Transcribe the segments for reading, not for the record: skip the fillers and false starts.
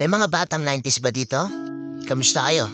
May mga batang 90s ba dito? Kamusta kayo?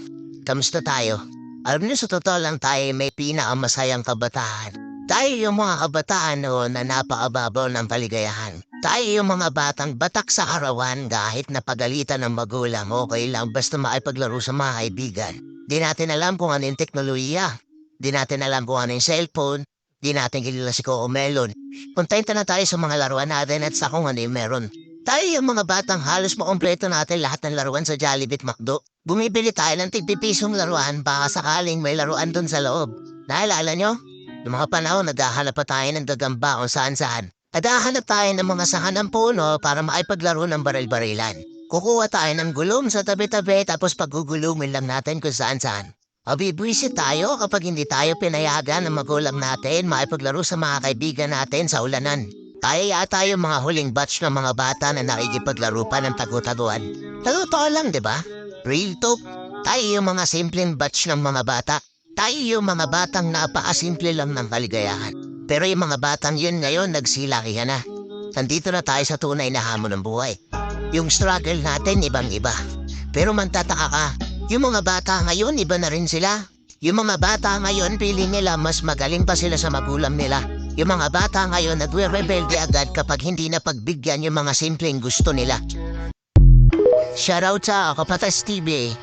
Kamusta tayo? Alam niyo sa totoo lang tayo may pinakamasayang kabataan. Tayo yung mga kabataan noon na napakababaw ng kaligayahan. Tayo yung mga batang batak sa karawan kahit napagalitan ng magulang, okay lang basta maipaglaro sa mga kaibigan. Di natin alam kung ano yung teknolohiya. Di natin alam kung ano yung cellphone. Di natin kilala si Coco Melon. Kontenta na tayo sa mga laruan natin at sa kung ano yung meron. Tayo yung mga batang halos makompleto natin lahat ng laruan sa Jollibee at McDo. Bumibili tayo ng tig-pipisong laruan baka sakaling may laruan dun sa loob. Naalala nyo? Noong mga panahon, naghahanap pa tayo ng gagamba kung saan-saan. Naghahanap tayo ng mga sanga ng puno para maipaglaro ng baril-barilan. Kukuha tayo ng gulong sa tabi-tabi tapos pagugulumin lang natin kung saan-saan. Abibwisit tayo kapag hindi tayo pinayagan ng magulang natin maipaglaro sa mga kaibigan natin sa ulanan. Tayo yata yung mga huling batch ng mga bata na nakikipaglaro pa ng tagu-taguan. Totoo lang, di ba? Real talk. Tayo yung mga simpleng batch ng mga bata. Tayo yung mga batang napakasimple lang ng kaligayahan. Pero yung mga batang yun ngayon nagsilakihan na. Nandito na tayo sa tunay na hamon ng buhay. Yung struggle natin ibang-iba. Pero mantataka ka, yung mga bata ngayon iba na rin sila. Yung mga bata ngayon feeling nila mas magaling pa sila sa magulang nila. Yung mga bata ngayon nagre-rebelde agad kapag hindi na pagbigyan yung mga simpleng gusto nila. Shoutout sa Kapatas TV.